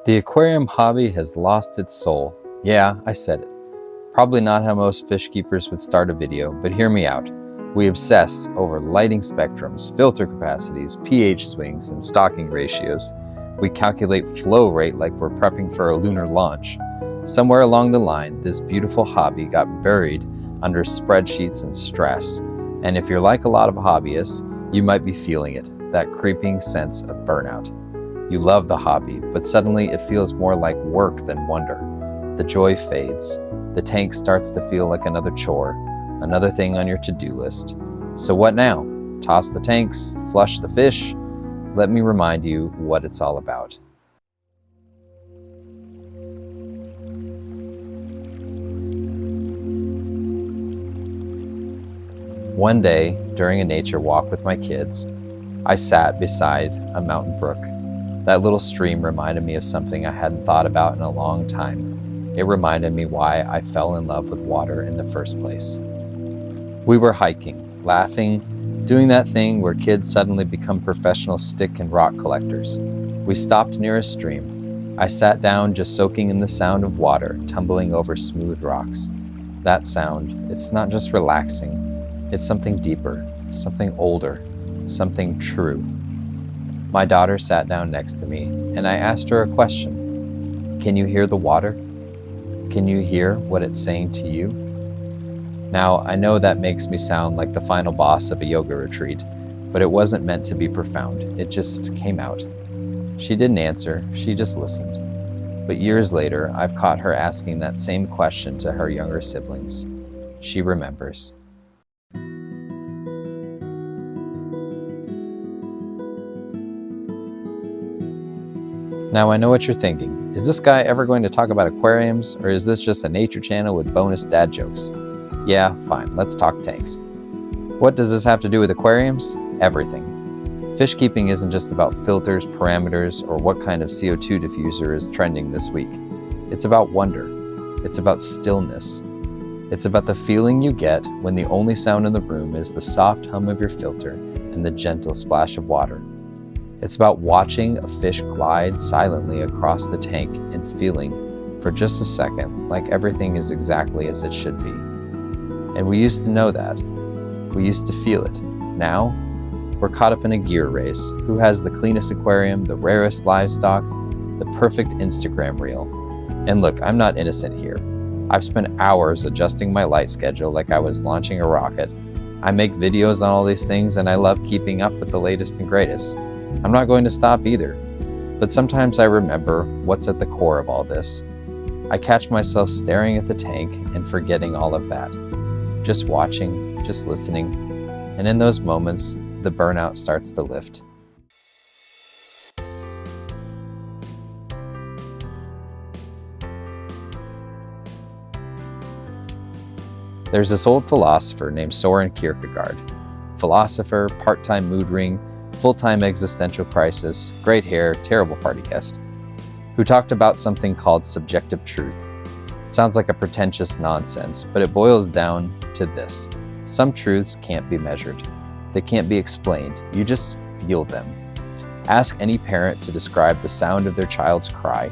The aquarium hobby has lost its soul. Yeah, I said it. Probably not how most fish keepers would start a video, but hear me out. We obsess over lighting spectrums, filter capacities, pH swings, and stocking ratios. We calculate flow rate like we're prepping for a lunar launch. Somewhere along the line, this beautiful hobby got buried under spreadsheets and stress. And if you're like a lot of hobbyists, you might be feeling it, that creeping sense of burnout. You love the hobby, but suddenly it feels more like work than wonder. The joy fades. The tank starts to feel like another chore, another thing on your to-do list. So what now? Toss the tanks, flush the fish? Let me remind you what it's all about. One day, during a nature walk with my kids, I sat beside a mountain brook. That little stream reminded me of something I hadn't thought about in a long time. It reminded me why I fell in love with water in the first place. We were hiking, laughing, doing that thing where kids suddenly become professional stick and rock collectors. We stopped near a stream. I sat down just soaking in the sound of water tumbling over smooth rocks. That sound, it's not just relaxing. It's something deeper, something older, something true. My daughter sat down next to me, and I asked her a question. Can you hear the water? Can you hear what it's saying to you? Now, I know that makes me sound like the final boss of a yoga retreat, but it wasn't meant to be profound. It just came out. She didn't answer, she just listened. But years later, I've caught her asking that same question to her younger siblings. She remembers. Now I know what you're thinking. Is this guy ever going to talk about aquariums, or is this just a nature channel with bonus dad jokes? Yeah, fine, let's talk tanks. What does this have to do with aquariums? Everything. Fish keeping isn't just about filters, parameters, or what kind of CO2 diffuser is trending this week. It's about wonder. It's about stillness. It's about the feeling you get when the only sound in the room is the soft hum of your filter and the gentle splash of water. It's about watching a fish glide silently across the tank and feeling, for just a second, like everything is exactly as it should be. And we used to know that. We used to feel it. Now, we're caught up in a gear race. Who has the cleanest aquarium, the rarest livestock, the perfect Instagram reel? And look, I'm not innocent here. I've spent hours adjusting my light schedule like I was launching a rocket. I make videos on all these things, and I love keeping up with the latest and greatest. I'm not going to stop either. But sometimes I remember what's at the core of all this. I catch myself staring at the tank and forgetting all of that. Just watching, just listening. And in those moments, the burnout starts to lift. There's this old philosopher named Soren Kierkegaard. Philosopher, part-time mood ring, full-time existential crisis, great hair, terrible party guest, who talked about something called subjective truth. It sounds like a pretentious nonsense, but it boils down to this. Some truths can't be measured. They can't be explained. You just feel them. Ask any parent to describe the sound of their child's cry.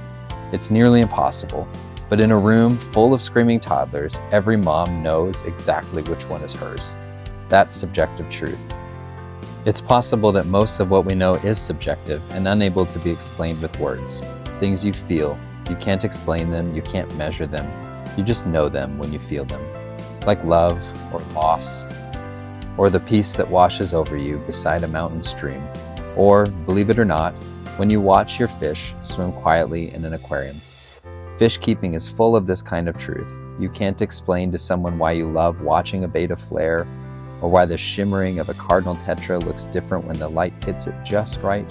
It's nearly impossible, but in a room full of screaming toddlers, every mom knows exactly which one is hers. That's subjective truth. It's possible that most of what we know is subjective and unable to be explained with words. Things you feel, you can't explain them, you can't measure them. You just know them when you feel them. Like love or loss, or the peace that washes over you beside a mountain stream, or, believe it or not, when you watch your fish swim quietly in an aquarium. Fish keeping is full of this kind of truth. You can't explain to someone why you love watching a betta flare, or why the shimmering of a cardinal tetra looks different when the light hits it just right,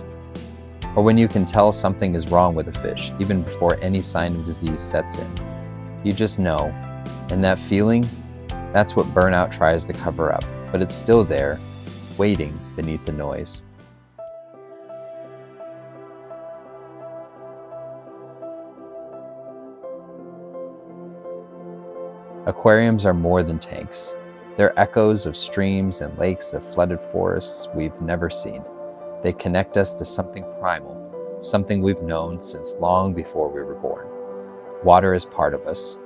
or when you can tell something is wrong with a fish even before any sign of disease sets in. You just know, and that feeling, that's what burnout tries to cover up, but it's still there, waiting beneath the noise. Aquariums are more than tanks. They're echoes of streams and lakes of flooded forests we've never seen. They connect us to something primal, something we've known since long before we were born. Water is part of us.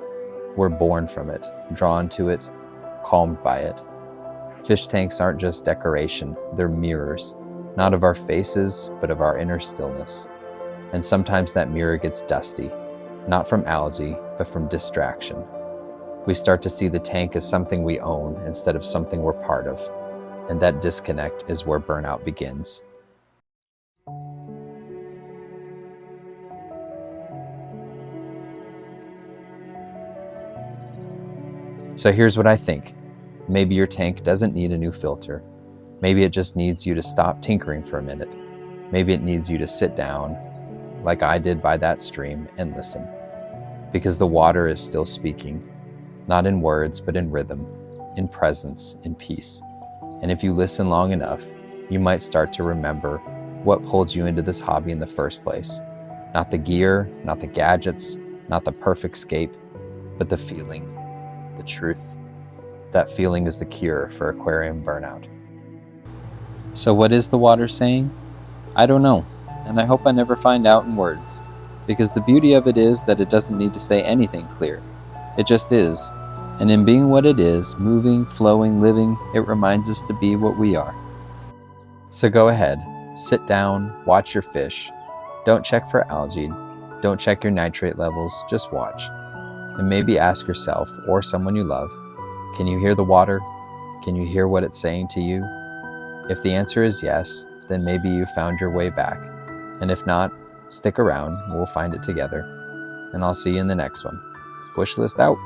We're born from it, drawn to it, calmed by it. Fish tanks aren't just decoration, they're mirrors, not of our faces, but of our inner stillness. And sometimes that mirror gets dusty, not from algae, but from distraction. We start to see the tank as something we own instead of something we're part of. And that disconnect is where burnout begins. So here's what I think. Maybe your tank doesn't need a new filter. Maybe it just needs you to stop tinkering for a minute. Maybe it needs you to sit down, like I did by that stream, and listen. Because the water is still speaking, not in words, but in rhythm, in presence, in peace. And if you listen long enough, you might start to remember what pulled you into this hobby in the first place. Not the gear, not the gadgets, not the perfect scape, but the feeling, the truth. That feeling is the cure for aquarium burnout. So what is the water saying? I don't know, and I hope I never find out in words, because the beauty of it is that it doesn't need to say anything clear. It just is, and in being what it is, moving, flowing, living, it reminds us to be what we are. So go ahead, sit down, watch your fish. Don't check for algae, don't check your nitrate levels, just watch. And maybe ask yourself, or someone you love, can you hear the water? Can you hear what it's saying to you? If the answer is yes, then maybe you found your way back. And if not, stick around, we'll find it together. And I'll see you in the next one. Wish list out.